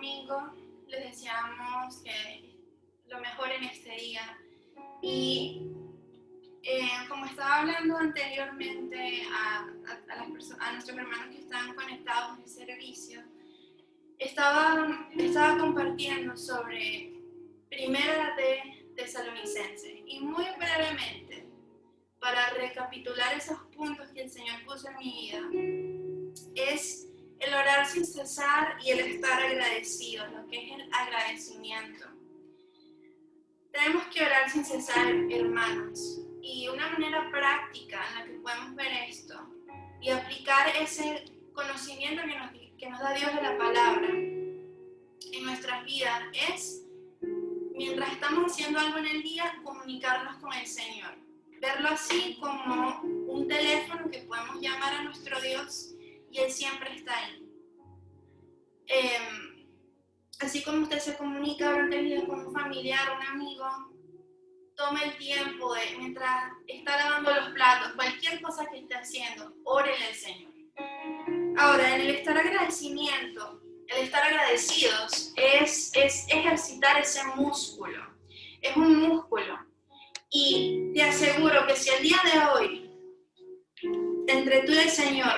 domingo. Les deseamos lo mejor en este día. Y como estaba hablando anteriormente a nuestros hermanos que están conectados en el servicio, estaba compartiendo sobre Primera de Tesalonicenses. Y muy brevemente, para recapitular esos puntos que el Señor puso en mi vida, es el orar sin cesar y el estar agradecidos, lo que es el agradecimiento. Tenemos que orar sin cesar, hermanos, y una manera práctica en la que podemos ver esto y aplicar ese conocimiento que nos da Dios de la palabra en nuestras vidas es, mientras estamos haciendo algo en el día, comunicarnos con el Señor. Verlo así como un teléfono que podemos llamar a nuestro Dios y Él siempre está ahí. Así como usted se comunica durante el día con un familiar o un amigo, tome el tiempo de, mientras está lavando los platos, cualquier cosa que esté haciendo, órele al Señor. Ahora, en el estar agradecimiento, el estar agradecidos es ejercitar ese músculo. Es un músculo. Y te aseguro que si el día de hoy, entre tú y el Señor,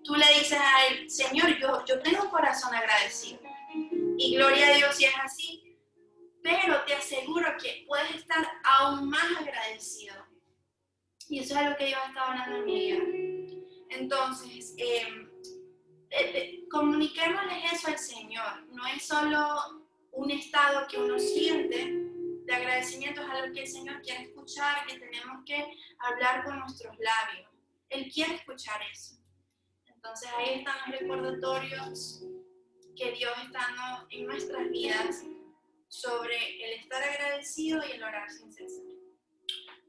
tú le dices a Él, Señor, yo tengo un corazón agradecido. Y gloria a Dios si es así, pero te aseguro que puedes estar aún más agradecido. Y eso es algo que Dios estaba hablando en mi vida. Entonces, comuniquémosles eso al Señor. No es solo un estado que uno siente de agradecimiento, es algo que el Señor quiere escuchar, que tenemos que hablar con nuestros labios. Él quiere escuchar eso. Entonces ahí están los recordatorios que Dios está dando en nuestras vidas sobre el estar agradecido y el orar sin cesar.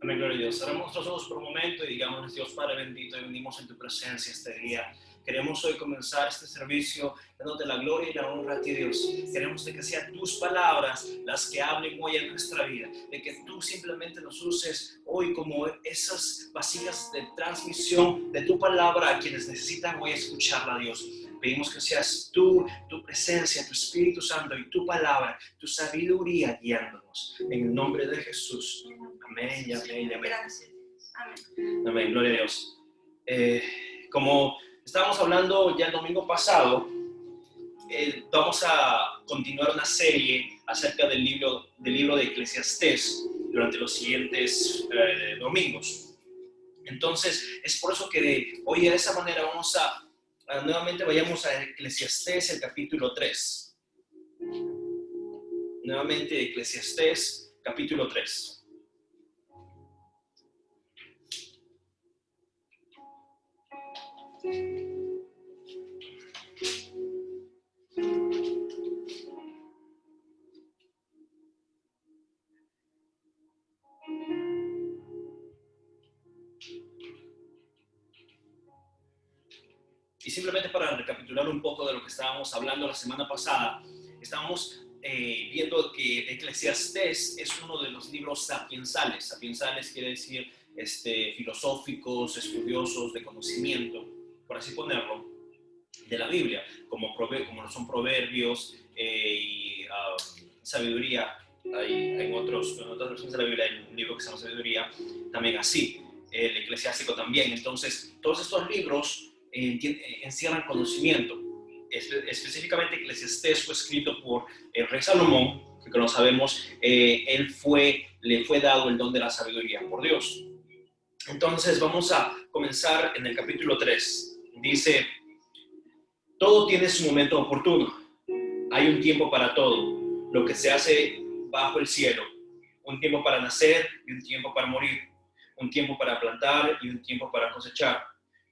Amén, gloria a Dios. Cerramos nuestros ojos por un momento y digamos, Dios Padre bendito, y venimos en tu presencia este día. Queremos hoy comenzar este servicio dándote la gloria y la honra a ti, Dios. Queremos de que sean tus palabras las que hablen hoy en nuestra vida, de que tú simplemente nos uses hoy como esas vasijas de transmisión de tu palabra a quienes necesitan hoy escucharla, Dios. Pedimos que seas tú, tu presencia, tu Espíritu Santo y tu palabra, tu sabiduría guiándonos. En el nombre de Jesús. Amén y amén y amén. Gracias. Amén. Amén, gloria a Dios. Como estábamos hablando ya el domingo pasado, vamos a continuar una serie acerca del libro de Eclesiastés durante los siguientes domingos. Entonces, es por eso que hoy de esa manera nuevamente vayamos a Eclesiastés, el capítulo 3. Nuevamente Eclesiastés, capítulo 3. Y simplemente para recapitular un poco de lo que estábamos hablando la semana pasada, estábamos viendo que Eclesiastés es uno de los libros sapiensales. Sapiensales quiere decir filosóficos, estudiosos, de conocimiento, por así ponerlo, de la Biblia, como lo son proverbios y sabiduría. En otras versiones de la Biblia hay un libro que se llama Sabiduría, también así, el Eclesiástico también. Entonces, todos estos libros encierran conocimiento. Específicamente Eclesiastés fue escrito por el rey Salomón, que como sabemos, le fue dado el don de la sabiduría por Dios. Entonces vamos a comenzar en el capítulo 3. Dice: todo tiene su momento oportuno. Hay un tiempo para todo, lo que se hace bajo el cielo. Un tiempo para nacer y un tiempo para morir. Un tiempo para plantar y un tiempo para cosechar.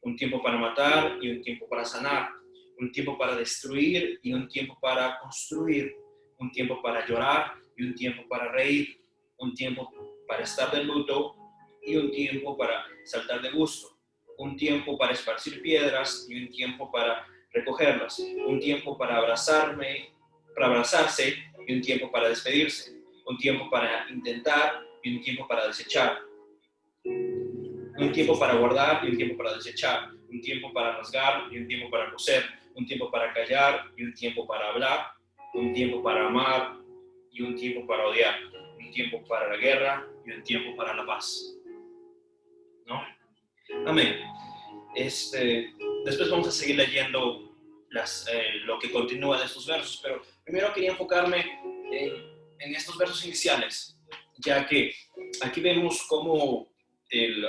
Un tiempo para matar y un tiempo para sanar. Un tiempo para destruir y un tiempo para construir. Un tiempo para llorar y un tiempo para reír. Un tiempo para estar de luto y un tiempo para saltar de gusto. Un tiempo para esparcir piedras y un tiempo para recogerlas. Un tiempo para abrazarse y un tiempo para despedirse. Un tiempo para intentar y un tiempo para desechar. Un tiempo para guardar y un tiempo para desechar. Un tiempo para rasgar y un tiempo para coser. Un tiempo para callar y un tiempo para hablar. un tiempo para amar y un tiempo para odiar, un tiempo para la guerra y un tiempo para la paz, ¿no? Amén. Después vamos a seguir leyendo lo que continúa de estos versos, pero primero quería enfocarme en estos versos iniciales, ya que aquí vemos cómo el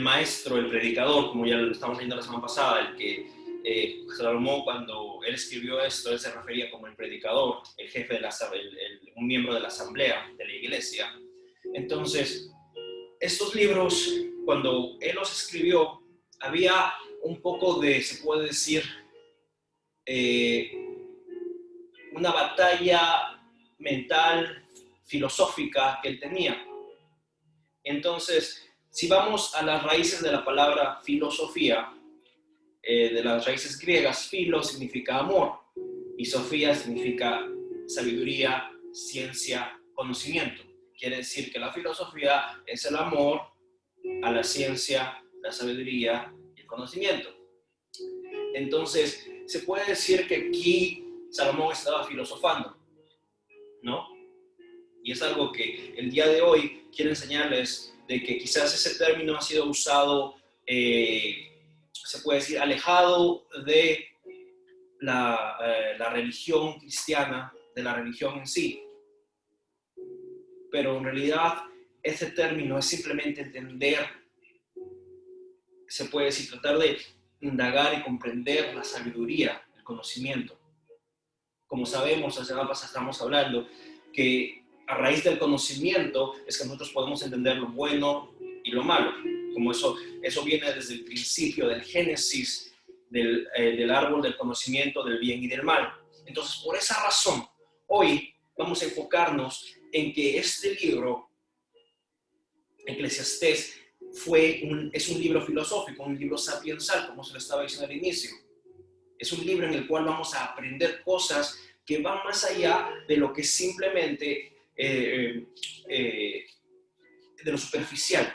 maestro, el predicador, como ya lo estamos viendo la semana pasada, el que Salomón, cuando él escribió esto, él se refería como el predicador, el jefe de un miembro de la asamblea de la iglesia. Entonces, estos libros, cuando él los escribió, había un poco de, se puede decir, una batalla mental, filosófica que él tenía. Entonces, si vamos a las raíces de la palabra filosofía, de las raíces griegas, filo significa amor y sofía significa sabiduría, ciencia, conocimiento. Quiere decir que la filosofía es el amor a la ciencia, la sabiduría y el conocimiento. Entonces, se puede decir que aquí Salomón estaba filosofando, ¿no? Y es algo que el día de hoy quiero enseñarles, de que quizás ese término ha sido usado, se puede decir, alejado de la religión cristiana, de la religión en sí. Pero en realidad ese término es simplemente entender, se puede decir, tratar de indagar y comprender la sabiduría, el conocimiento. Como sabemos, la semana pasada estamos hablando que a raíz del conocimiento es que nosotros podemos entender lo bueno y lo malo. Como eso viene desde el principio del Génesis, del árbol del conocimiento del bien y del mal. Entonces, por esa razón, hoy vamos a enfocarnos en que este libro, Eclesiastés, es un libro filosófico, un libro sapiensal, como se lo estaba diciendo al inicio. Es un libro en el cual vamos a aprender cosas que van más allá de lo que simplemente de lo superficial.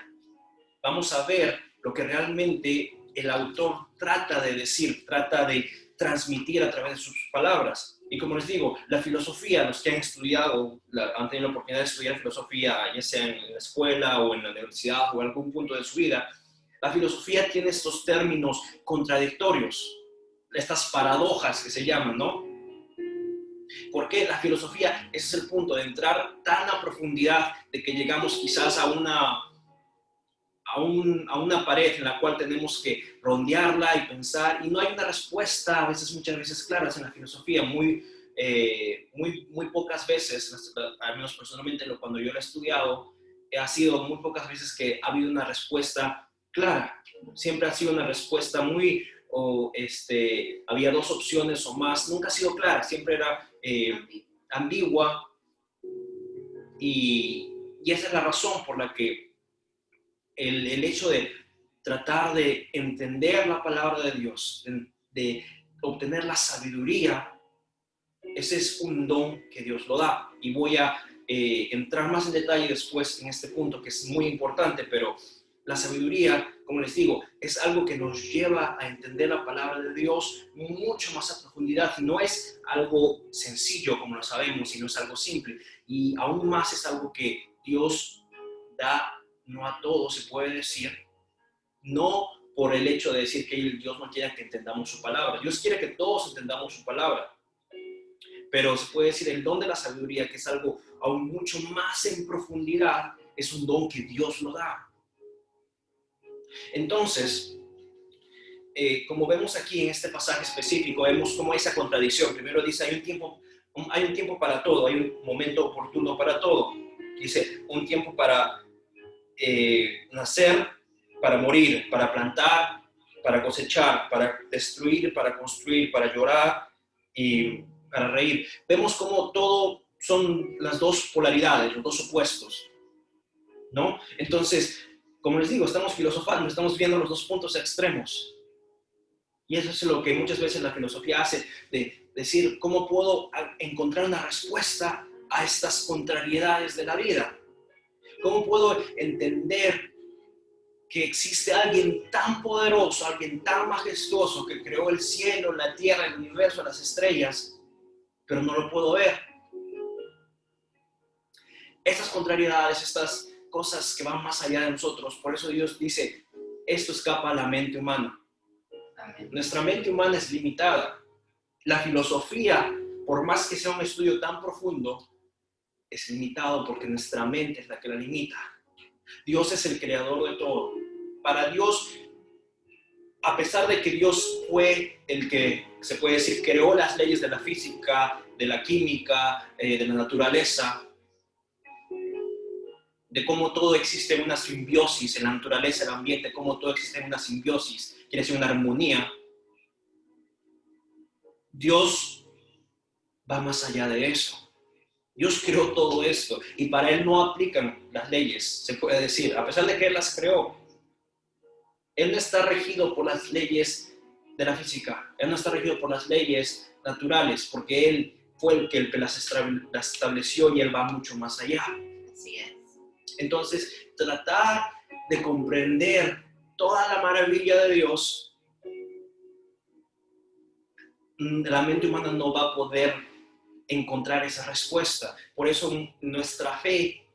Vamos a ver lo que realmente el autor trata de decir, trata de transmitir a través de sus palabras. Y como les digo, la filosofía, los que han estudiado, han tenido la oportunidad de estudiar filosofía, ya sea en la escuela o en la universidad o en algún punto de su vida, la filosofía tiene estos términos contradictorios, estas paradojas que se llaman, ¿no? Porque la filosofía, ese es el punto, de entrar tan a profundidad de que llegamos quizás a una pared en la cual tenemos que rondearla y pensar, y no hay una respuesta, muchas veces claras en la filosofía, muy pocas veces, al menos personalmente cuando yo lo he estudiado, ha sido muy pocas veces que ha habido una respuesta clara. Siempre ha sido una respuesta había dos opciones o más, nunca ha sido clara, siempre era ambigua, y esa es la razón por la que el hecho de tratar de entender la palabra de Dios, de obtener la sabiduría, ese es un don que Dios lo da. Y voy a entrar más en detalle después en este punto, que es muy importante, pero la sabiduría, como les digo, es algo que nos lleva a entender la palabra de Dios mucho más a profundidad. No es algo sencillo, como lo sabemos, sino es algo simple. Y aún más es algo que Dios da, no a todos, se puede decir, no por el hecho de decir que Dios no quiere que entendamos su palabra. Dios quiere que todos entendamos su palabra. Pero se puede decir el don de la sabiduría, que es algo aún mucho más en profundidad, es un don que Dios lo da. Entonces, como vemos aquí en este pasaje específico, vemos cómo hay esa contradicción. Primero dice, hay un tiempo para todo, hay un momento oportuno para todo. Dice, un tiempo para nacer, para morir, para plantar, para cosechar, para destruir, para construir, para llorar y para reír. Vemos cómo todo son las dos polaridades, los dos opuestos, ¿no? Entonces, como les digo, estamos filosofando, estamos viendo los dos puntos extremos. Y eso es lo que muchas veces la filosofía hace, de decir, ¿cómo puedo encontrar una respuesta a estas contrariedades de la vida? ¿Cómo puedo entender que existe alguien tan poderoso, alguien tan majestuoso que creó el cielo, la tierra, el universo, las estrellas, pero no lo puedo ver. Estas contrariedades, estas cosas que van más allá de nosotros, por eso Dios dice, esto escapa a la mente humana. Amén. Nuestra mente humana es limitada. La filosofía, por más que sea un estudio tan profundo, es limitado porque nuestra mente es la que la limita. Dios es el creador de todo. Para Dios, a pesar de que Dios fue el que, se puede decir, creó las leyes de la física, de la química, de la naturaleza, de cómo todo existe en una simbiosis, en la naturaleza, el ambiente, cómo todo existe en una simbiosis, quiere decir una armonía. Dios va más allá de eso. Dios creó todo esto y para Él no aplican las leyes, se puede decir, a pesar de que Él las creó. Él no está regido por las leyes de la física, Él no está regido por las leyes naturales, porque Él fue el que las estableció y Él va mucho más allá. Así es. Entonces, tratar de comprender toda la maravilla de Dios, la mente humana no va a poder encontrar esa respuesta. Por eso nuestra fe,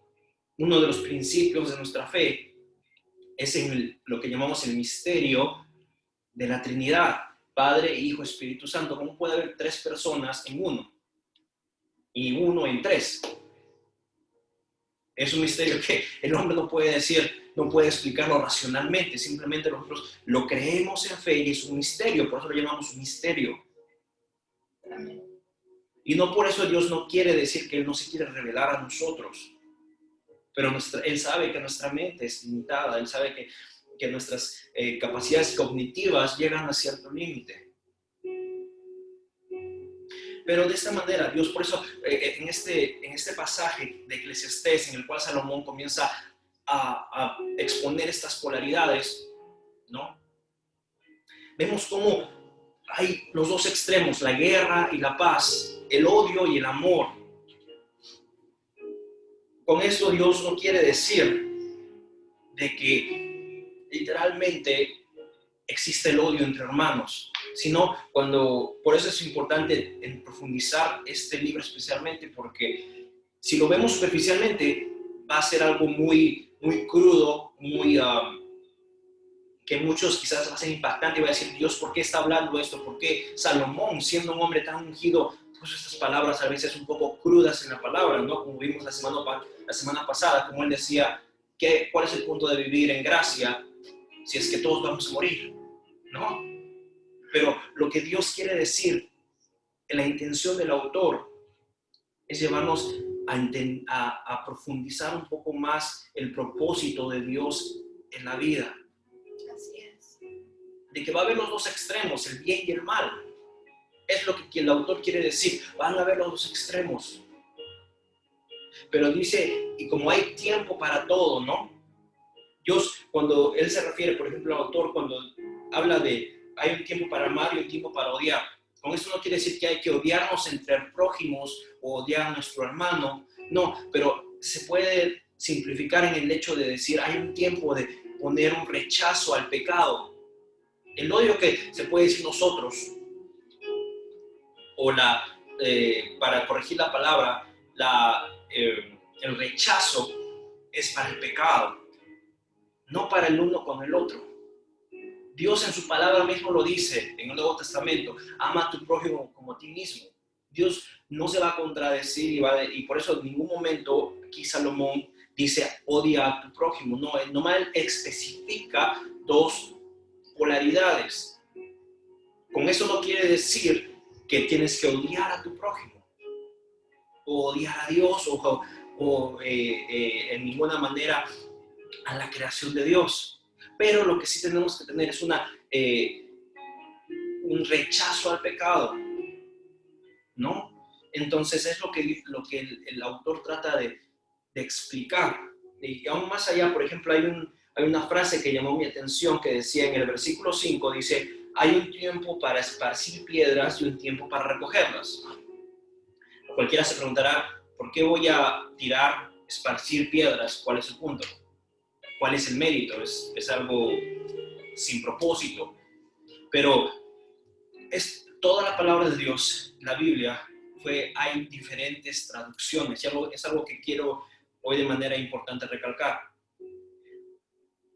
uno de los principios de nuestra fe, es en lo que llamamos el misterio de la Trinidad, Padre, Hijo, Espíritu Santo. ¿Cómo puede haber tres personas en uno? Y uno en tres. Es un misterio que el hombre no puede decir, no puede explicarlo racionalmente, simplemente nosotros lo creemos en fe y es un misterio, por eso lo llamamos un misterio. Amén. Y no por eso Dios no quiere decir que Él no se quiere revelar a nosotros, pero Él sabe que nuestra mente es limitada, Él sabe que nuestras capacidades cognitivas llegan a cierto límite. Pero de esta manera, Dios, por eso en este pasaje de Eclesiastés, en el cual Salomón comienza a exponer estas polaridades, ¿no? Vemos cómo hay los dos extremos, la guerra y la paz, el odio y el amor. Con esto Dios no quiere decir de que literalmente existe el odio entre hermanos, sino por eso es importante en profundizar este libro especialmente, porque si lo vemos superficialmente va a ser algo muy, muy crudo, muy que muchos quizás va a ser impactante y va a decir, Dios, ¿por qué está hablando esto? ¿Por qué Salomón, siendo un hombre tan ungido, puso estas palabras a veces un poco crudas en la palabra, ¿no? Como vimos la semana pasada, como él decía, ¿cuál es el punto de vivir en gracia si es que todos vamos a morir? ¿No? Pero lo que Dios quiere decir, la intención del autor, es llevarnos a profundizar un poco más el propósito de Dios en la vida. Así es. De que va a haber los dos extremos, el bien y el mal. Es lo que el autor quiere decir, van a haber los dos extremos. Pero dice, y como hay tiempo para todo, ¿no? Dios, cuando él se refiere, por ejemplo, al autor, cuando habla de hay un tiempo para amar y un tiempo para odiar. Con esto no quiere decir que hay que odiarnos entre prójimos o odiar a nuestro hermano. No, pero se puede simplificar en el hecho de decir hay un tiempo de poner un rechazo al pecado. El odio que se puede decir nosotros, o para corregir la palabra, el rechazo es para el pecado, no para el uno con el otro. Dios en su palabra mismo lo dice en el Nuevo Testamento, ama a tu prójimo como a ti mismo. Dios no se va a contradecir y por eso en ningún momento aquí Salomón dice odia a tu prójimo. No, él nomás especifica dos polaridades. Con eso no quiere decir que tienes que odiar a tu prójimo o odiar a Dios o en ninguna manera a la creación de Dios. Pero lo que sí tenemos que tener es un rechazo al pecado, ¿no? Entonces es lo que el autor trata de explicar. Y aún más allá, por ejemplo, hay una frase que llamó mi atención que decía en el versículo 5, dice, hay un tiempo para esparcir piedras y un tiempo para recogerlas. Cualquiera se preguntará, ¿por qué voy a esparcir piedras? ¿Cuál es el punto? ¿Cuál es el mérito? Es algo sin propósito. Pero es toda la palabra de Dios, la Biblia, hay diferentes traducciones. Y es algo que quiero hoy de manera importante recalcar.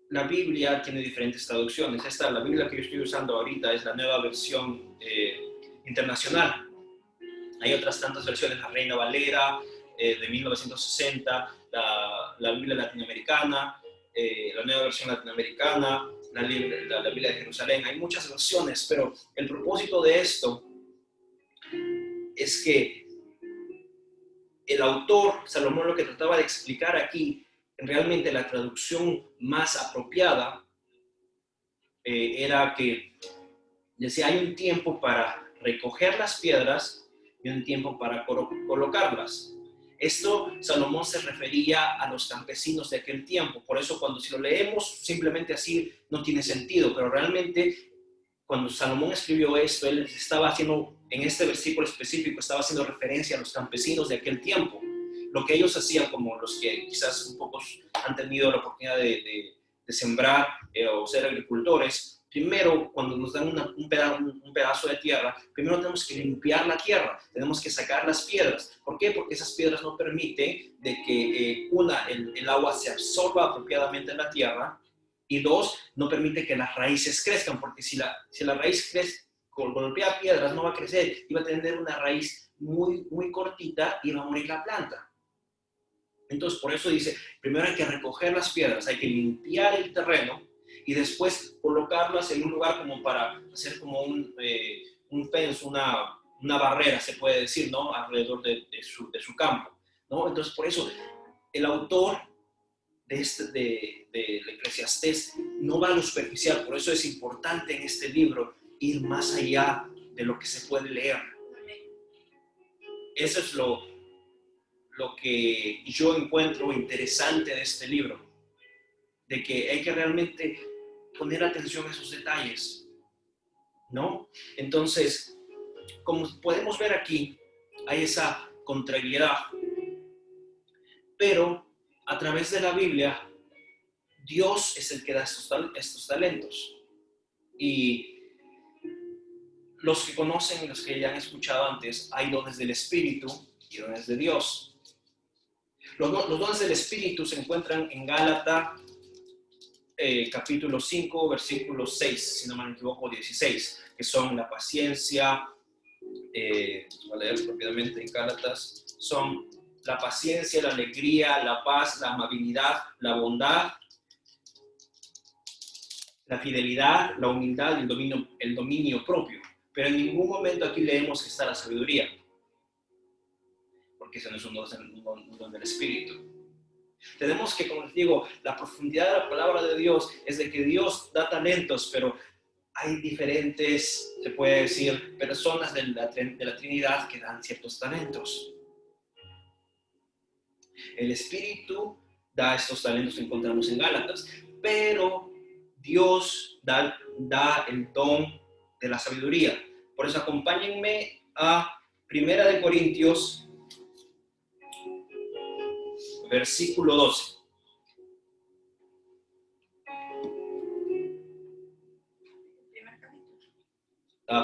La Biblia tiene diferentes traducciones. La Biblia que yo estoy usando ahorita es la nueva versión internacional. Hay otras tantas versiones, la Reina Valera de 1960, la Biblia latinoamericana, la nueva versión latinoamericana, la Biblia de Jerusalén. Hay muchas versiones, pero el propósito de esto es que el autor, Salomón, lo que trataba de explicar aquí, realmente la traducción más apropiada era que decía, hay un tiempo para recoger las piedras y un tiempo para colocarlas. Esto Salomón se refería a los campesinos de aquel tiempo. Por eso si lo leemos simplemente así no tiene sentido, pero realmente cuando Salomón escribió esto, él estaba haciendo, en este versículo específico, estaba haciendo referencia a los campesinos de aquel tiempo. Lo que ellos hacían, como los que quizás un poco han tenido la oportunidad de sembrar o ser agricultores. Primero, cuando nos dan un pedazo de tierra, primero tenemos que limpiar la tierra, tenemos que sacar las piedras. ¿Por qué? Porque esas piedras no permiten de que, el agua se absorba apropiadamente en la tierra, y dos, no permite que las raíces crezcan, porque si la raíz crece, golpea piedras, no va a crecer, y va a tener una raíz muy, muy cortita y va a morir la planta. Entonces, por eso dice, primero hay que recoger las piedras, hay que limpiar el terreno, y después colocarlas en un lugar como para hacer como un fence, una barrera, se puede decir, ¿no? Alrededor de su campo, ¿no? Entonces, por eso, el autor de Eclesiastés no va a lo superficial, por eso es importante en este libro ir más allá de lo que se puede leer. Eso es lo que yo encuentro interesante de este libro, de que hay que realmente poner atención a esos detalles, ¿no? Entonces, como podemos ver aquí, hay esa contrariedad, pero a través de la Biblia, Dios es el que da estos talentos. Y los que conocen y los que ya han escuchado antes, hay dones del Espíritu y dones de Dios. Los dones del Espíritu se encuentran en Gálatas capítulo 5, versículo 6, si no me equivoco, 16, que son la paciencia, voy a leer rápidamente en Gálatas, son la paciencia, la alegría, la paz, la amabilidad, la bondad, la fidelidad, la humildad y el dominio propio. Pero en ningún momento aquí leemos que está la sabiduría, porque eso no es un don del Espíritu. Tenemos que, como les digo, la profundidad de la palabra de Dios es de que Dios da talentos, pero hay diferentes, se puede decir, personas de la Trinidad que dan ciertos talentos. El Espíritu da estos talentos que encontramos en Gálatas, pero Dios da el don de la sabiduría. Por eso acompáñenme a 1 Corintios, versículo 12.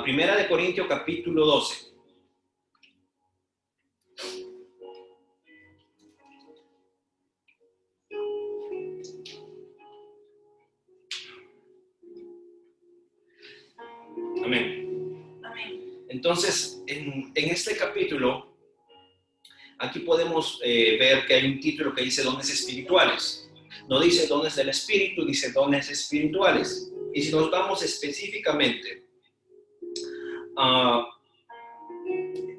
Primera de Corintios, capítulo 12. Amén. Amén. Entonces, en este capítulo, aquí podemos ver que hay un título que dice dones espirituales. No dice dones del Espíritu, dice dones espirituales. Y si nos vamos específicamente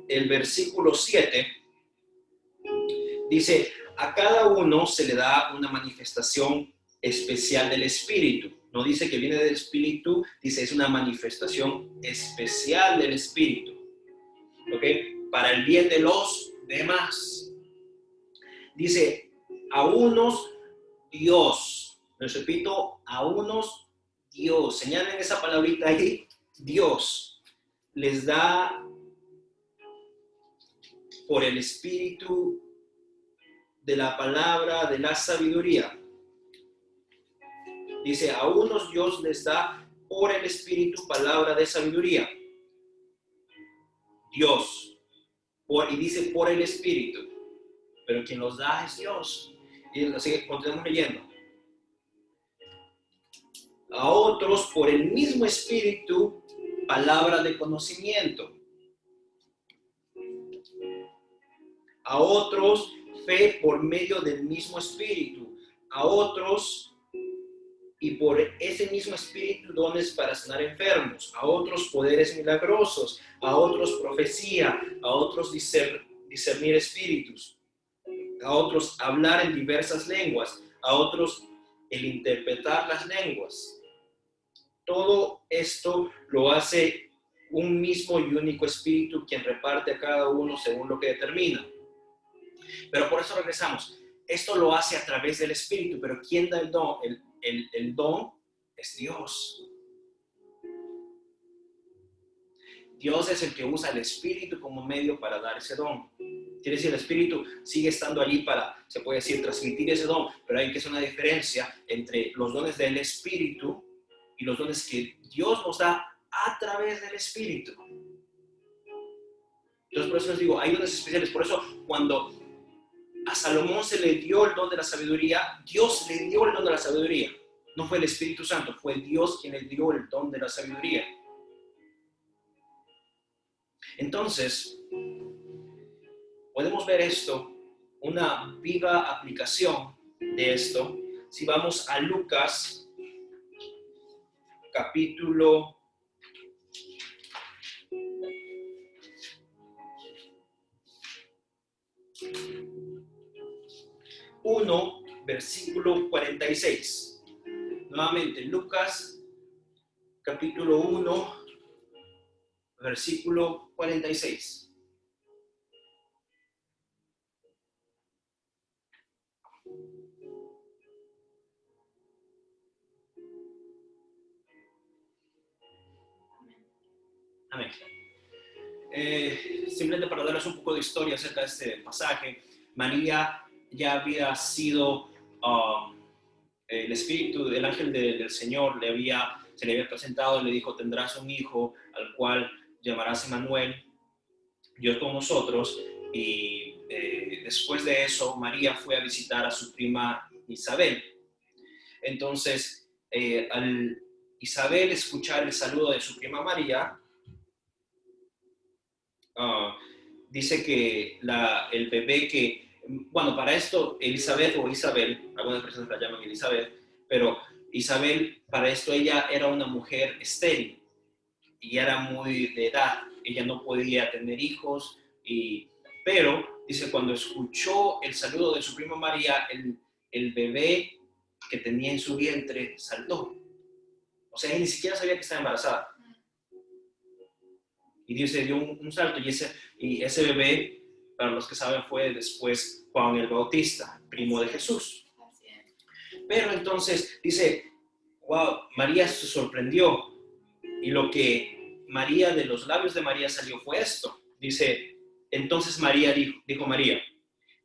el versículo 7, dice, a cada uno se le da una manifestación especial del Espíritu. No dice que viene del Espíritu, dice es una manifestación especial del Espíritu. ¿Ok? Para el bien de los demás. Dice, a unos Dios. Les repito, a unos Dios. Señalen esa palabrita ahí, Dios. Les da por el Espíritu de la palabra de la sabiduría. Dice, a unos Dios les da por el Espíritu palabra de sabiduría. Dios. y dice por el Espíritu, pero quien los da es Dios. Y así que continuamos leyendo. A otros por el mismo Espíritu, palabra de conocimiento. A otros, fe por medio del mismo Espíritu. A otros, y por ese mismo Espíritu, dones para sanar enfermos. A otros, poderes milagrosos. A otros, profecía. A otros, discernir espíritus. A otros, hablar en diversas lenguas. A otros, el interpretar las lenguas. Todo esto lo hace un mismo y único Espíritu, quien reparte a cada uno según lo que determina. Pero por eso regresamos. Esto lo hace a través del Espíritu, pero ¿quién da el don? El don es Dios. Dios es el que usa el Espíritu como medio para dar ese don. Quiere decir, el Espíritu sigue estando allí para, se puede decir, transmitir ese don, pero hay que hacer una diferencia entre los dones del Espíritu y los dones que Dios nos da a través del Espíritu. Entonces, por eso les digo, hay dones especiales. Por eso, cuando a Salomón se le dio el don de la sabiduría, Dios le dio el don de la sabiduría. No fue el Espíritu Santo, fue Dios quien le dio el don de la sabiduría. Entonces, podemos ver esto, una viva aplicación de esto, si vamos a Lucas, capítulo 1, versículo 46. Nuevamente, Lucas, capítulo 1, versículo 46. Amén. Simplemente para darles un poco de historia acerca de este pasaje, María ya había sido, el Espíritu del ángel del Señor se le había presentado y le dijo: tendrás un hijo al cual llamarás Emmanuel, Dios con nosotros. Y después de eso, María fue a visitar a su prima Isabel. Entonces, al Isabel escuchar el saludo de su prima María, dice que el bebé que, bueno, para esto Elizabeth o Isabel, algunas personas la llaman Elizabeth, pero Isabel, para esto ella era una mujer estéril y era muy de edad, ella no podía tener hijos, pero dice, cuando escuchó el saludo de su prima María, el bebé que tenía en su vientre saltó. O sea, ella ni siquiera sabía que estaba embarazada. Y Dios se dio un salto, y ese bebé, para los que saben, fue después Juan el Bautista, primo de Jesús. Pero entonces dice, wow, María se sorprendió, y lo que de los labios de María salió fue esto. Dice, entonces María dijo María: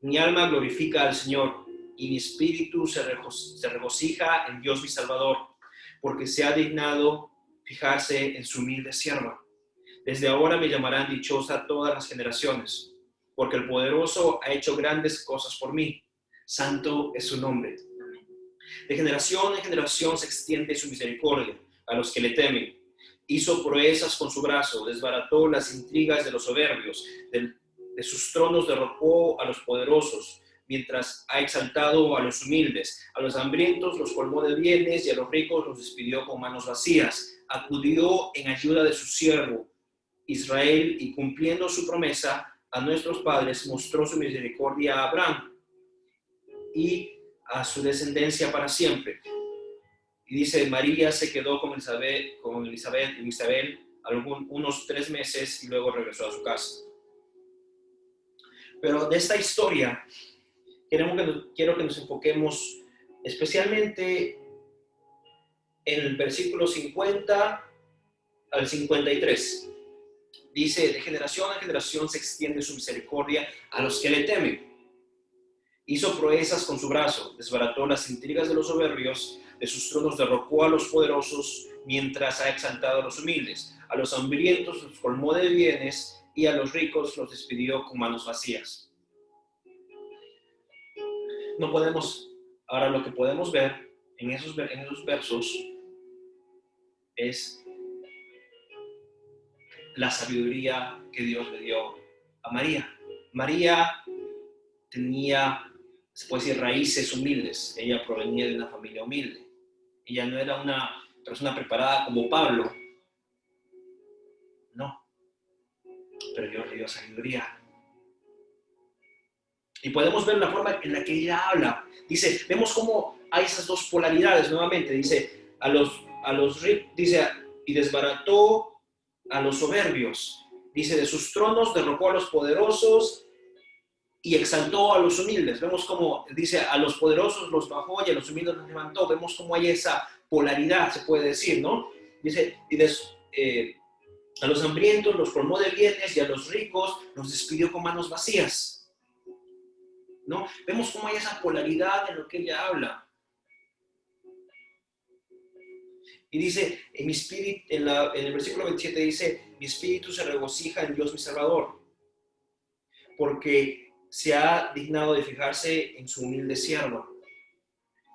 mi alma glorifica al Señor, y mi espíritu se regocija en Dios mi Salvador, porque se ha dignado fijarse en su humilde sierva. Desde ahora me llamarán dichosa todas las generaciones, porque el Poderoso ha hecho grandes cosas por mí. Santo es su nombre. De generación en generación se extiende su misericordia a los que le temen. Hizo proezas con su brazo, desbarató las intrigas de los soberbios, de sus tronos derrocó a los poderosos, mientras ha exaltado a los humildes. A los hambrientos los colmó de bienes y a los ricos los despidió con manos vacías. Acudió en ayuda de su siervo Israel, y cumpliendo su promesa a nuestros padres, mostró su misericordia a Abraham y a su descendencia para siempre. Y dice, María se quedó con Elizabeth y Isabel unos 3 meses y luego regresó a su casa. Pero de esta historia quiero que nos enfoquemos especialmente en el versículo 50 al 53. Dice, de generación a generación se extiende su misericordia a los que le temen. Hizo proezas con su brazo, desbarató las intrigas de los soberbios, de sus tronos derrocó a los poderosos, mientras ha exaltado a los humildes. A los hambrientos los colmó de bienes y a los ricos los despidió con manos vacías. No podemos, ahora lo que podemos ver en esos versos es la sabiduría que Dios le dio a María. María tenía, se puede decir, raíces humildes. Ella provenía de una familia humilde. Ella no era una persona preparada como Pablo. No, pero Dios le dio sabiduría. Y podemos ver la forma en la que ella habla. Dice, vemos cómo hay esas dos polaridades nuevamente. Dice, a los ricos, dice, y desbarató a los soberbios. Dice, de sus tronos derrocó a los poderosos y exaltó a los humildes. Vemos cómo dice, a los poderosos los bajó y a los humildes los levantó. Vemos cómo hay esa polaridad, se puede decir, ¿no? Dice, a los hambrientos los colmó de bienes y a los ricos los despidió con manos vacías. ¿No? Vemos cómo hay esa polaridad en lo que ella habla. Y dice, en mi espíritu, en el versículo 27 dice, mi espíritu se regocija en Dios mi Salvador, porque se ha dignado de fijarse en su humilde siervo.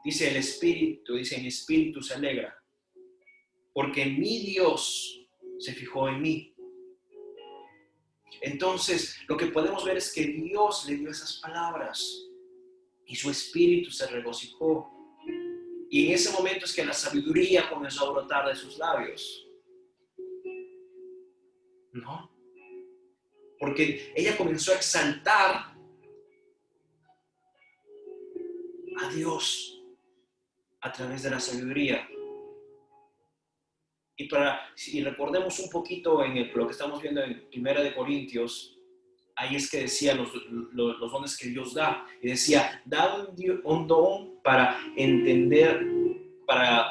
Dice el espíritu, dice, mi espíritu se alegra, porque mi Dios se fijó en mí. Entonces, lo que podemos ver es que Dios le dio esas palabras y su espíritu se regocijó. Y en ese momento es que la sabiduría comenzó a brotar de sus labios. ¿No? Porque ella comenzó a exaltar a Dios a través de la sabiduría. Y si recordemos un poquito lo que estamos viendo en 1 Corintios, ahí es que decía los dones que Dios da. Y decía, da un don para entender,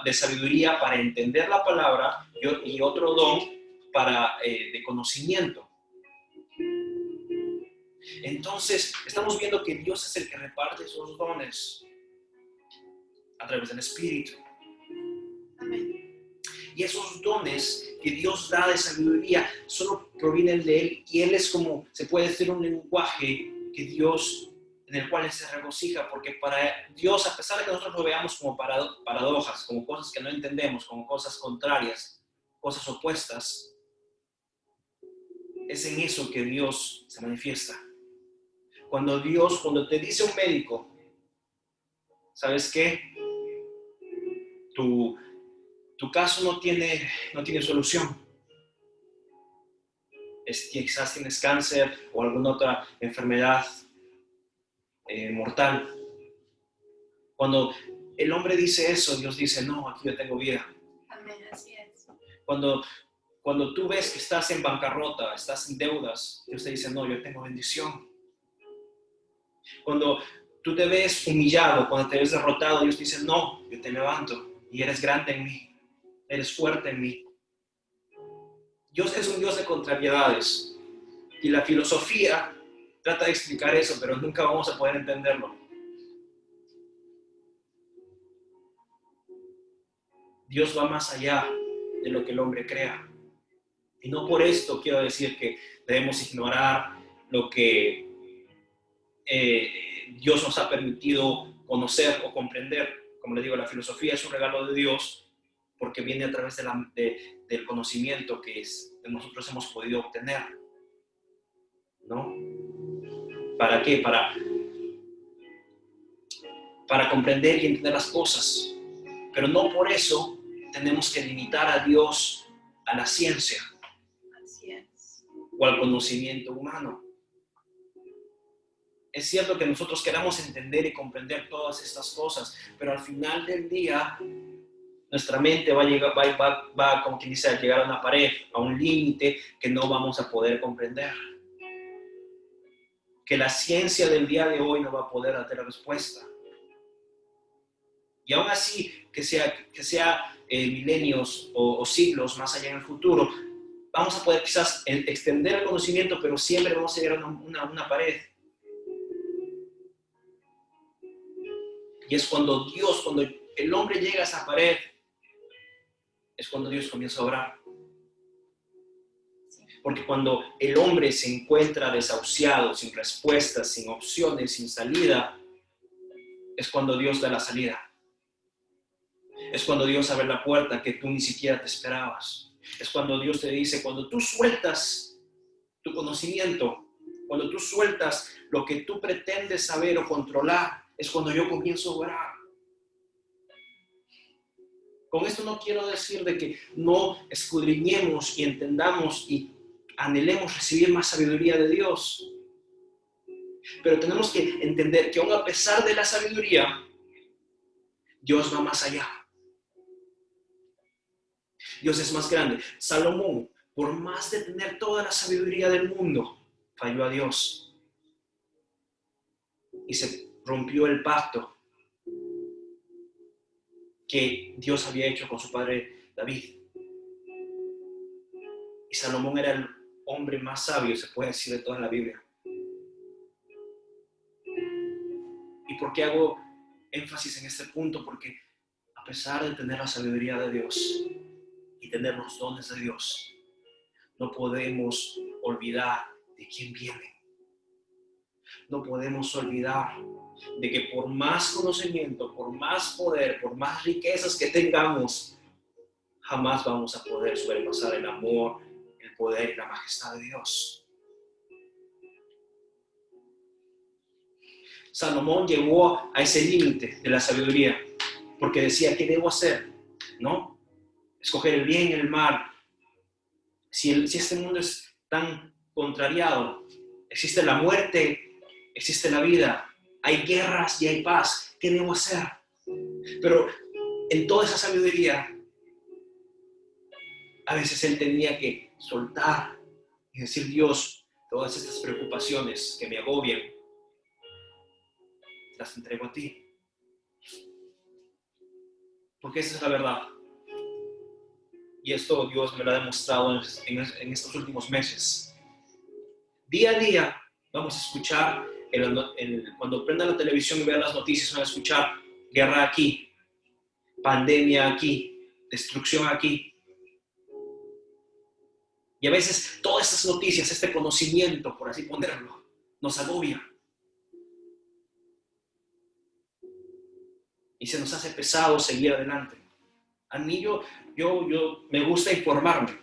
de sabiduría, para entender la palabra, y otro don de conocimiento. Entonces, estamos viendo que Dios es el que reparte esos dones a través del Espíritu. Amén. Y esos dones que Dios da de sabiduría solo provienen de Él, y Él es como, se puede decir, un lenguaje que Dios, en el cual Él se regocija, porque para Dios, a pesar de que nosotros lo veamos como paradojas, como cosas que no entendemos, como cosas contrarias, cosas opuestas, es en eso que Dios se manifiesta. Cuando te dice un médico, ¿sabes qué? Tu caso no tiene solución. Quizás tienes cáncer o alguna otra enfermedad mortal. Cuando el hombre dice eso, Dios dice, no, aquí yo tengo vida. Amén, así es. Cuando tú ves que estás en bancarrota, estás en deudas, Dios te dice, no, yo tengo bendición. Cuando tú te ves humillado, cuando te ves derrotado, Dios te dice, no, yo te levanto y eres grande en mí, eres fuerte en mí. Dios es un Dios de contrariedades, y la filosofía trata de explicar eso, pero nunca vamos a poder entenderlo. Dios va más allá de lo que el hombre crea. Y no por esto quiero decir que debemos ignorar lo que Dios nos ha permitido conocer o comprender. Como les digo, la filosofía es un regalo de Dios porque viene a través del conocimiento que nosotros hemos podido obtener. ¿No? ¿Para qué? Para comprender y entender las cosas. Pero no por eso tenemos que limitar a Dios a la ciencia. Así es. O al conocimiento humano. Es cierto que nosotros queramos entender y comprender todas estas cosas, pero al final del día nuestra mente va como quien dice, a llegar a una pared, a un límite que no vamos a poder comprender. Que la ciencia del día de hoy no va a poder darte la respuesta. Y aún así, que sea milenios o siglos más allá en el futuro, vamos a poder quizás extender el conocimiento, pero siempre vamos a llegar a una pared. Y es cuando el hombre llega a esa pared, es cuando Dios comienza a obrar. Porque cuando el hombre se encuentra desahuciado, sin respuestas, sin opciones, sin salida, es cuando Dios da la salida. Es cuando Dios abre la puerta que tú ni siquiera te esperabas. Es cuando Dios te dice, cuando tú sueltas tu conocimiento, cuando tú sueltas lo que tú pretendes saber o controlar, es cuando yo comienzo a orar. Con esto no quiero decir de que no escudriñemos y entendamos y anhelemos recibir más sabiduría de Dios. Pero tenemos que entender que aun a pesar de la sabiduría, Dios va más allá. Dios es más grande. Salomón, por más de tener toda la sabiduría del mundo, falló a Dios. Y se rompió el pacto que Dios había hecho con su padre David. Y Salomón era el hombre más sabio, se puede decir, de toda la Biblia. ¿Y por qué hago énfasis en este punto? Porque a pesar de tener la sabiduría de Dios y tener los dones de Dios, no podemos olvidar de quién viene. No podemos olvidar de que por más conocimiento, por más poder, por más riquezas que tengamos, jamás vamos a poder sobrepasar el amor, el poder y la majestad de Dios. Salomón llegó a ese límite de la sabiduría porque decía, ¿qué debo hacer? ¿No? Escoger el bien y el mal. Si este mundo es tan contrariado, existe la muerte, existe la vida, hay guerras y hay paz, ¿qué debo hacer? Pero en toda esa sabiduría, a veces él tenía que soltar y decir, Dios, todas estas preocupaciones que me agobian, las entrego a ti. Porque esa es la verdad. Y esto Dios me lo ha demostrado en estos últimos meses. Día a día vamos a escuchar, cuando prendan la televisión y vean las noticias, van a escuchar guerra aquí, pandemia aquí, destrucción aquí. Y a veces todas estas noticias, este conocimiento, por así ponerlo, nos agobia. Y se nos hace pesado seguir adelante. A mí yo me gusta informarme.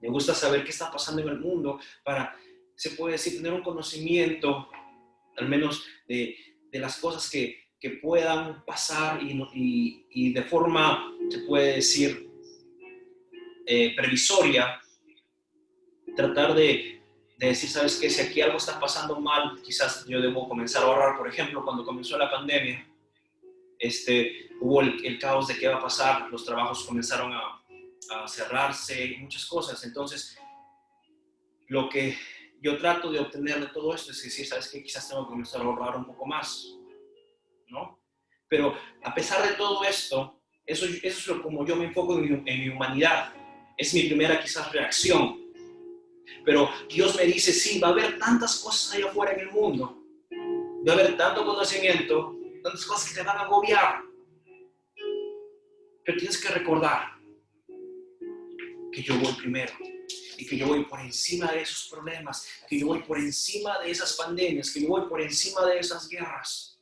Me gusta saber qué está pasando en el mundo para, se puede decir, tener un conocimiento, al menos de las cosas que puedan pasar y de forma, se puede decir, previsoria, tratar de decir, ¿sabes qué? Si aquí algo está pasando mal, quizás yo debo comenzar a ahorrar. Por ejemplo, cuando comenzó la pandemia, hubo el caos de qué va a pasar, los trabajos comenzaron a cerrarse, muchas cosas. Entonces, lo que yo trato de obtener de todo esto es decir, ¿sabes qué? Quizás tengo que comenzar a ahorrar un poco más, ¿no? Pero a pesar de todo esto, eso es como yo me enfoco en mi humanidad. Es mi primera quizás reacción. Pero Dios me dice, sí, va a haber tantas cosas allá afuera en el mundo. Va a haber tanto conocimiento, tantas cosas que te van a agobiar. Pero tienes que recordar que yo voy primero. Y que yo voy por encima de esos problemas. Que yo voy por encima de esas pandemias. Que yo voy por encima de esas guerras.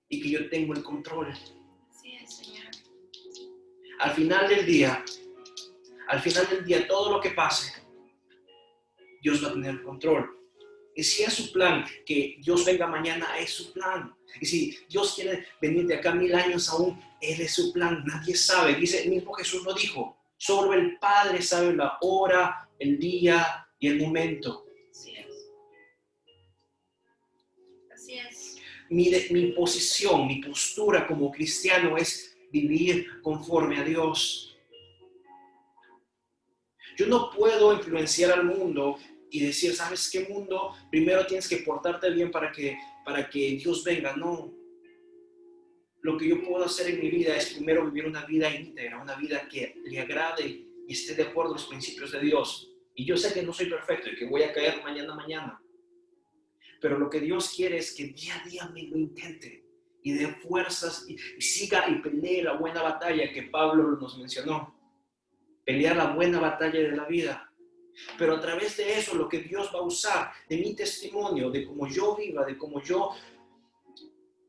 Y que yo tengo el control. Así es, Señor. Al final del día, todo lo que pase, Dios va a tener el control. Y si es su plan que Dios venga mañana, es su plan. Y si Dios quiere venir de acá 1000 años aún, Él es su plan. Nadie sabe. Dice, el mismo Jesús lo dijo. Solo el Padre sabe la hora, el día y el momento. Así es. Así es. Mi posición, mi postura como cristiano es vivir conforme a Dios. Yo no puedo influenciar al mundo y decir, ¿sabes qué, mundo? Primero tienes que portarte bien para que Dios venga. No. Lo que yo puedo hacer en mi vida es primero vivir una vida íntegra, una vida que le agrade y esté de acuerdo a los principios de Dios. Y yo sé que no soy perfecto y que voy a caer mañana. Pero lo que Dios quiere es que día a día me lo intente y dé fuerzas y siga y pelee la buena batalla que Pablo nos mencionó. pelear la buena batalla de la vida. Pero a través de eso, lo que Dios va a usar, de mi testimonio, de cómo yo viva, de cómo yo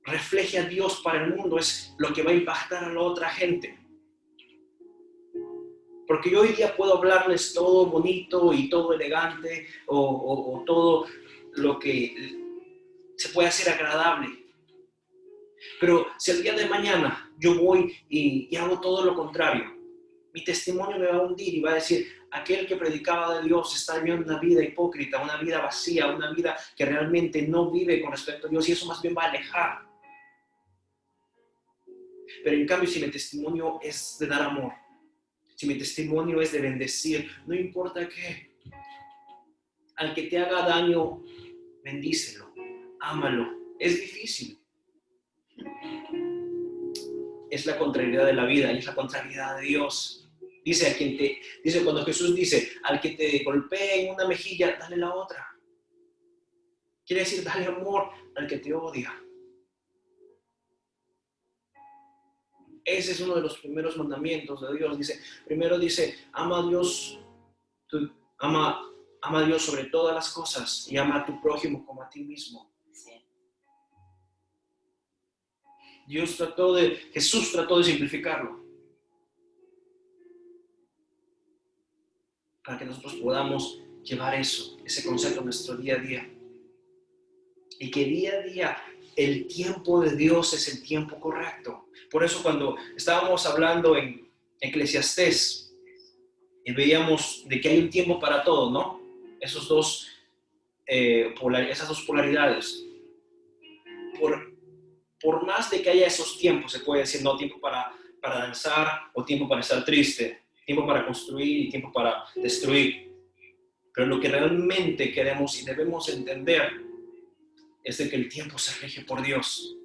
refleje a Dios para el mundo, es lo que va a impactar a la otra gente. Porque yo hoy día puedo hablarles todo bonito y todo elegante o todo lo que se puede hacer agradable. Pero si el día de mañana yo voy y hago todo lo contrario, mi testimonio me va a hundir y va a decir, aquel que predicaba de Dios está viviendo una vida hipócrita, una vida vacía, una vida que realmente no vive con respecto a Dios, y eso más bien va a alejar. Pero en cambio, si mi testimonio es de dar amor, si mi testimonio es de bendecir, no importa qué, al que te haga daño, bendícelo, ámalo. Es difícil. Es la contrariedad de la vida y es la contrariedad de Dios. Dice cuando Jesús dice, al que te golpee en una mejilla, dale la otra. Quiere decir, dale amor al que te odia. Ese es uno de los primeros mandamientos de Dios. Primero dice, ama a Dios, ama a Dios sobre todas las cosas y ama a tu prójimo como a ti mismo. Sí. Jesús trató de simplificarlo para que nosotros podamos llevar ese concepto a nuestro día a día. Y que día a día el tiempo de Dios es el tiempo correcto. Por eso cuando estábamos hablando en Eclesiastés, veíamos de que hay un tiempo para todo, ¿no? Esas dos polaridades. Por más de que haya esos tiempos, se puede decir, no, tiempo para danzar o tiempo para estar triste, tiempo para construir y tiempo para destruir. Pero lo que realmente queremos y debemos entender es de que el tiempo se rige por Dios.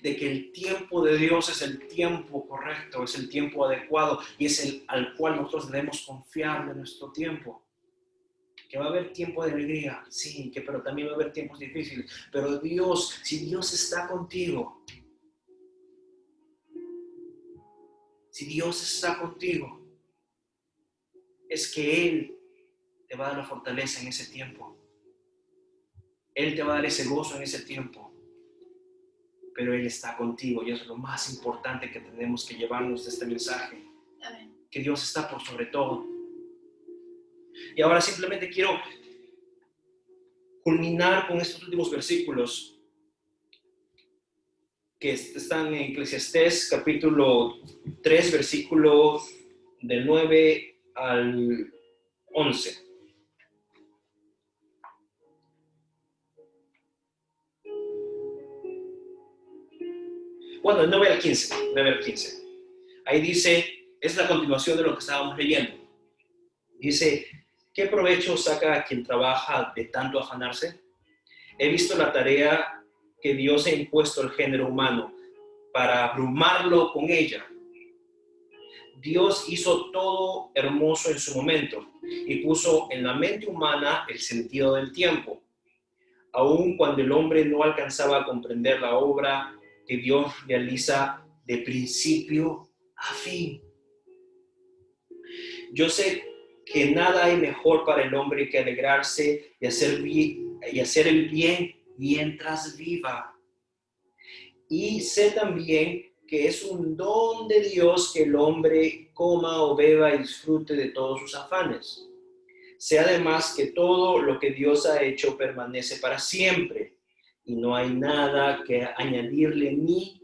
De que el tiempo de Dios es el tiempo correcto, es el tiempo adecuado y es el al cual nosotros debemos confiar de nuestro tiempo. Que va a haber tiempo de alegría, sí, pero también va a haber tiempos difíciles. Pero Dios, si Dios está contigo, es que Él te va a dar la fortaleza en ese tiempo. Él te va a dar ese gozo en ese tiempo. Pero Él está contigo y eso es lo más importante que tenemos que llevarnos de este mensaje. Amén. Que Dios está por sobre todo. Y ahora simplemente quiero culminar con estos últimos versículos que están en Eclesiastés capítulo 3, versículos del 9 al 11. Bueno, el 9 al 15. Ahí dice, es la continuación de lo que estábamos leyendo. Dice, ¿qué provecho saca a quien trabaja de tanto afanarse? He visto la tarea que Dios ha impuesto al género humano para abrumarlo con ella. Dios hizo todo hermoso en su momento y puso en la mente humana el sentido del tiempo. Aun cuando el hombre no alcanzaba a comprender la obra que Dios realiza de principio a fin. Yo sé que nada hay mejor para el hombre que alegrarse y hacer el bien mientras viva. Y sé también que es un don de Dios que el hombre coma o beba y disfrute de todos sus afanes. Sé además que todo lo que Dios ha hecho permanece para siempre y no hay nada que añadirle ni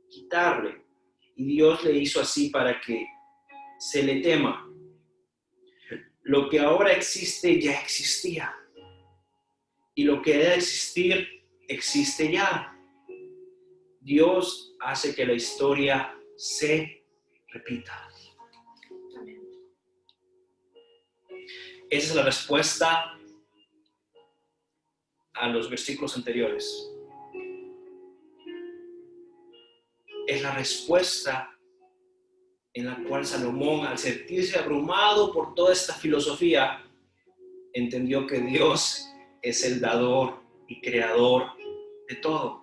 quitarle. Y Dios le hizo así para que se le tema. Lo que ahora existe ya existía y lo que debe existir existe ya. Dios hace que la historia se repita. Amén. Esa es la respuesta a los versículos anteriores. Es la respuesta en la cual Salomón, al sentirse abrumado por toda esta filosofía, entendió que Dios es el dador y creador de todo.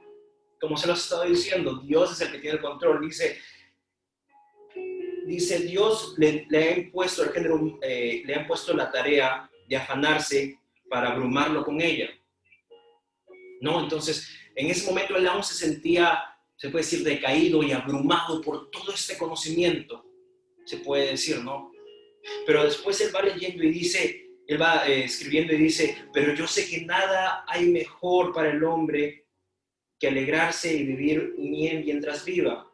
Como se lo estaba diciendo, Dios es el que tiene el control. Dice, dice, Dios le ha impuesto al género, le ha impuesto la tarea de afanarse para abrumarlo con ella. ¿No? Entonces, en ese momento él aún se sentía, se puede decir, decaído y abrumado por todo este conocimiento, se puede decir, ¿no? Pero después él va leyendo y dice, él va escribiendo y dice, pero yo sé que nada hay mejor para el hombre que alegrarse y vivir bien mientras viva.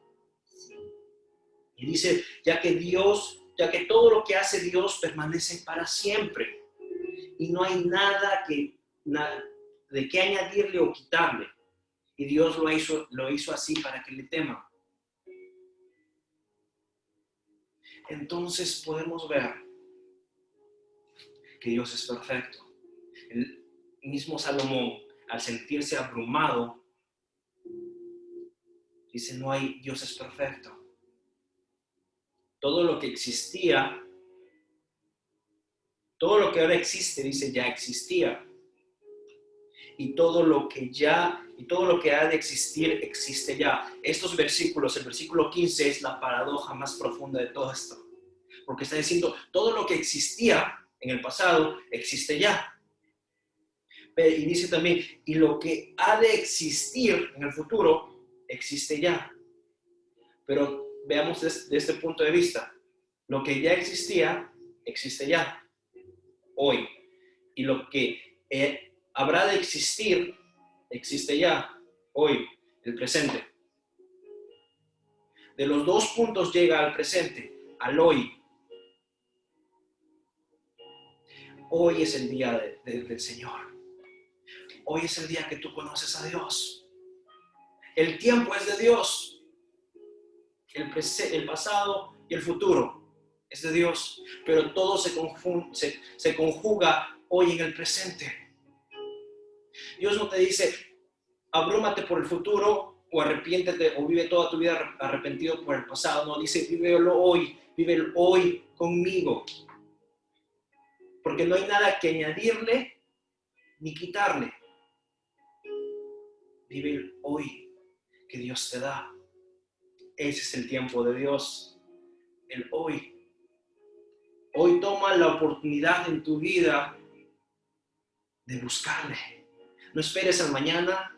Y dice, ya que todo lo que hace Dios permanece para siempre. Y no hay nada de qué añadirle o quitarle. Y Dios lo hizo así para que le teman. Entonces podemos ver que Dios es perfecto. El mismo Salomón, al sentirse abrumado, dice, Dios es perfecto. Todo lo que existía, todo lo que ahora existe, dice, ya existía. Y todo lo que ha de existir, existe ya. Estos versículos, el versículo 15 es la paradoja más profunda de todo esto. Porque está diciendo, todo lo que existía en el pasado, existe ya. Y dice también, y lo que ha de existir en el futuro, existe ya. Pero veamos desde este punto de vista. Lo que ya existía, existe ya, hoy. Y lo que habrá de existir, existe ya, hoy, el presente. De los dos puntos llega al presente, al hoy. Hoy es el día del Señor. Hoy es el día que tú conoces a Dios. El tiempo es de Dios. El pasado y el futuro es de Dios. Pero todo se conjuga hoy en el presente. Dios no te dice, abrúmate por el futuro o arrepiéntete o vive toda tu vida arrepentido por el pasado. No, dice, vive el hoy conmigo. Porque no hay nada que añadirle ni quitarle. Vive el hoy que Dios te da. Ese es el tiempo de Dios, el hoy. Hoy toma la oportunidad en tu vida de buscarle. No esperes al mañana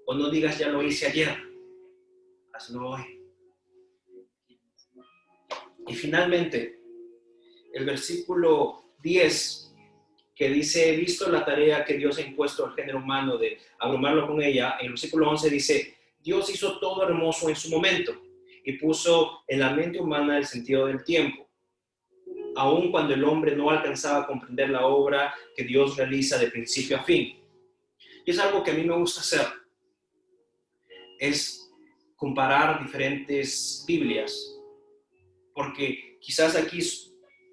o no digas ya lo hice ayer. Hazlo hoy. Y finalmente, el versículo 10 que dice, he visto la tarea que Dios ha impuesto al género humano de abrumarlo con ella. En el versículo 11 dice, Dios hizo todo hermoso en su momento y puso en la mente humana el sentido del tiempo, aun cuando el hombre no alcanzaba a comprender la obra que Dios realiza de principio a fin. Y es algo que a mí me gusta hacer, es comparar diferentes Biblias, porque quizás aquí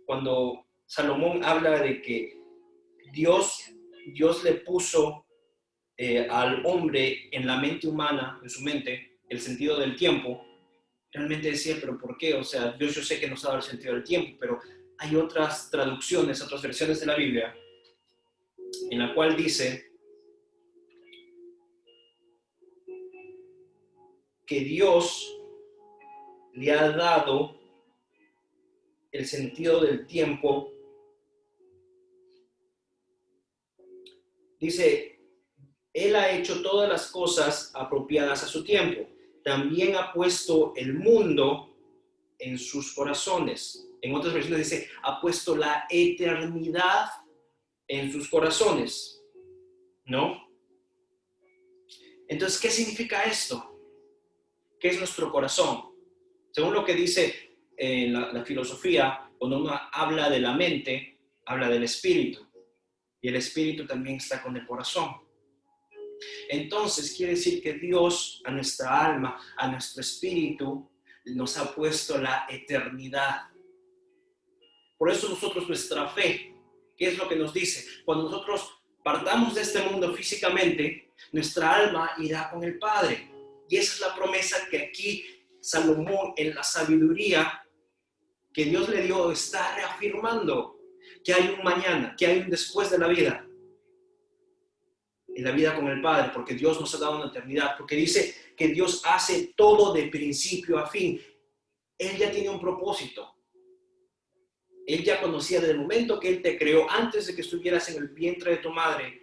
cuando Salomón habla de que Dios le puso al hombre en la mente humana, en su mente, el sentido del tiempo, realmente decía, pero ¿por qué? O sea, Dios yo sé que nos ha dado el sentido del tiempo, pero hay otras traducciones, otras versiones de la Biblia, en la cual dice que Dios le ha dado el sentido del tiempo. Dice, Él ha hecho todas las cosas apropiadas a su tiempo. También ha puesto el mundo en sus corazones. En otras versiones dice, ha puesto la eternidad en sus corazones. ¿No? Entonces, ¿qué significa esto? ¿Qué es nuestro corazón? Según lo que dice la filosofía, cuando uno habla de la mente, habla del espíritu. Y el espíritu también está con el corazón. Entonces, quiere decir que Dios a nuestra alma, a nuestro espíritu, nos ha puesto la eternidad. Por eso nosotros, nuestra fe, ¿qué es lo que nos dice? Cuando nosotros partamos de este mundo físicamente, nuestra alma irá con el Padre. Y esa es la promesa que aquí Salomón, en la sabiduría que Dios le dio, está reafirmando que hay un mañana, que hay un después de la vida. En la vida con el Padre, porque Dios nos ha dado una eternidad, porque dice que Dios hace todo de principio a fin. Él ya tiene un propósito. Él ya conocía desde el momento que Él te creó, antes de que estuvieras en el vientre de tu madre.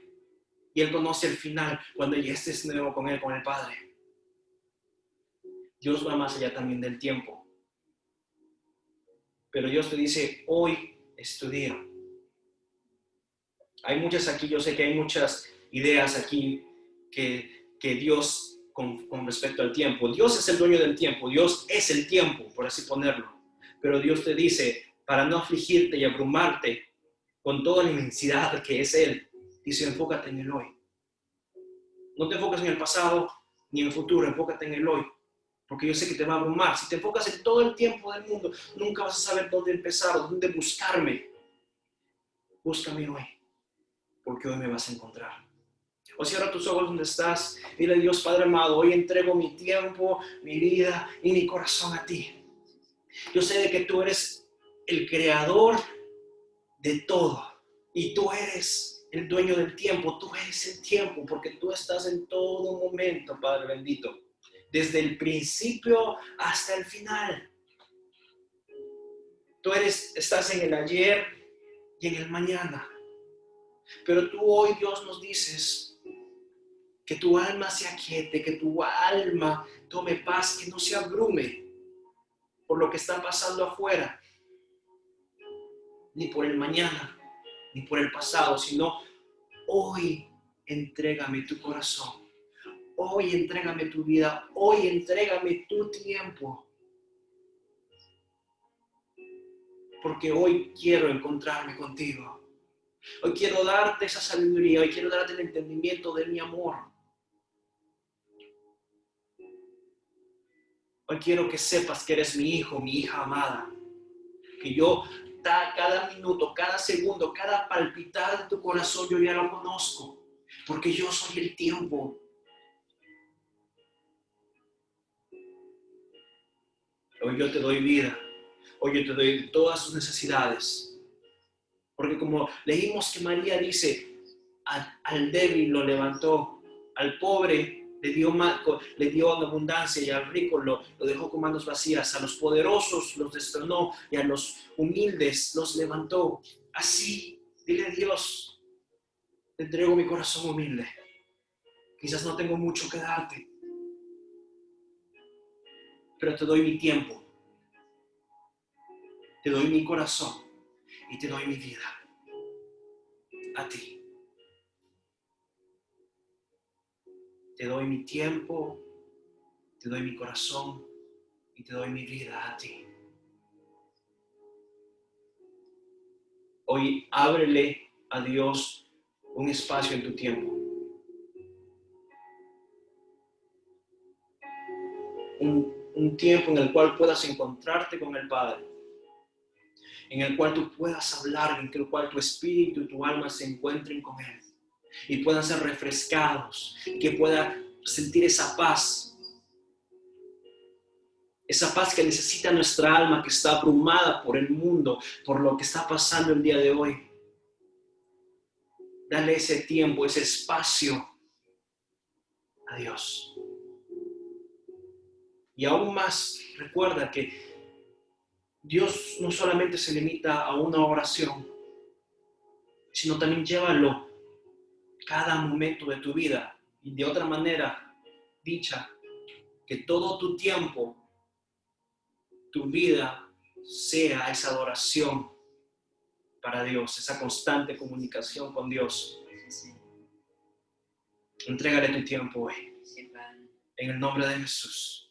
Y Él conoce el final, cuando ya estés nuevo con Él, con el Padre. Dios va más allá también del tiempo. Pero Dios te dice, hoy es tu día. Hay muchas aquí, yo sé que hay muchas ideas aquí que Dios, con respecto al tiempo, Dios es el dueño del tiempo, Dios es el tiempo, por así ponerlo. Pero Dios te dice, para no afligirte y abrumarte con toda la inmensidad que es Él, dice, enfócate en el hoy. No te enfocas en el pasado ni en el futuro, enfócate en el hoy. Porque yo sé que te va a abrumar. Si te enfocas en todo el tiempo del mundo, nunca vas a saber dónde empezar o dónde buscarme. Búscame hoy, porque hoy me vas a encontrar. O cierra tus ojos donde estás. Dile a Dios, Padre amado, hoy entrego mi tiempo, mi vida y mi corazón a ti. Yo sé de que tú eres el creador de todo. Y tú eres el dueño del tiempo. Tú eres el tiempo, porque tú estás en todo momento, Padre bendito. Desde el principio hasta el final. Tú estás en el ayer y en el mañana. Pero tú hoy, Dios, nos dices que tu alma se aquiete, que tu alma tome paz, que no se abrume por lo que está pasando afuera, ni por el mañana, ni por el pasado, sino hoy entrégame tu corazón, hoy entrégame tu vida, hoy entrégame tu tiempo, porque hoy quiero encontrarme contigo. Hoy quiero darte esa sabiduría, hoy quiero darte el entendimiento de mi amor. Hoy quiero que sepas que eres mi hijo, mi hija amada. Que yo, cada minuto, cada segundo, cada palpitar de tu corazón, yo ya lo conozco. Porque yo soy el tiempo. Hoy yo te doy vida. Hoy yo te doy todas tus necesidades. Porque como leímos que María dice, al débil lo levantó, al pobre le dio en abundancia y al rico lo dejó con manos vacías, a los poderosos los destronó y a los humildes los levantó. Así, dile a Dios, te entrego mi corazón humilde. Quizás no tengo mucho que darte, pero te doy mi tiempo, te doy mi corazón y te doy mi vida a ti. Te doy mi tiempo, te doy mi corazón y te doy mi vida a ti. Hoy ábrele a Dios un espacio en tu tiempo. Un tiempo en el cual puedas encontrarte con el Padre. En el cual tú puedas hablar, en el cual tu espíritu y tu alma se encuentren con Él. Y puedan ser refrescados. Que pueda sentir esa paz. Esa paz que necesita nuestra alma, que está abrumada por el mundo, por lo que está pasando el día de hoy. Dale ese tiempo, ese espacio a Dios. Y aún más, recuerda que Dios no solamente se limita a una oración, sino también llévalo cada momento de tu vida. Y de otra manera, dicha, que todo tu tiempo, tu vida, sea esa adoración para Dios, esa constante comunicación con Dios. Entrégale tu tiempo hoy. En el nombre de Jesús.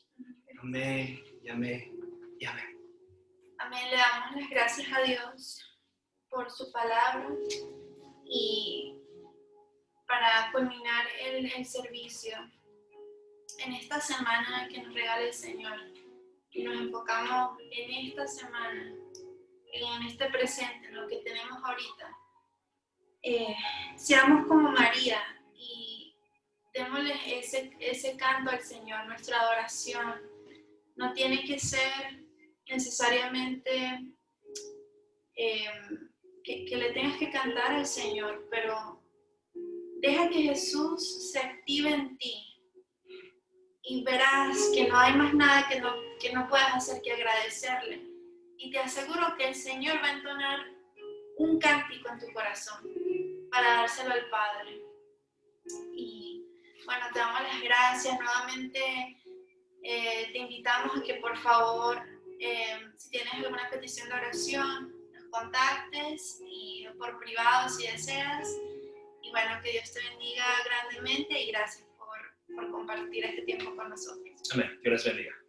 Amén y amén y amén. Amén. Le damos las gracias a Dios por su palabra y para culminar el servicio en esta semana que nos regala el Señor y nos enfocamos en esta semana, en este presente, en lo que tenemos ahorita. Seamos como María y démosle ese canto al Señor, nuestra adoración. No tiene que ser necesariamente que le tengas que cantar al Señor, pero deja que Jesús se active en ti y verás que no hay más nada que no puedas hacer que agradecerle. Y te aseguro que el Señor va a entonar un cántico en tu corazón para dárselo al Padre. Y bueno, te damos las gracias nuevamente. Te invitamos a que por favor, si tienes alguna petición de oración, nos contactes y por privado si deseas. Y bueno, que Dios te bendiga grandemente y gracias por compartir este tiempo con nosotros. Amén. Que Dios bendiga.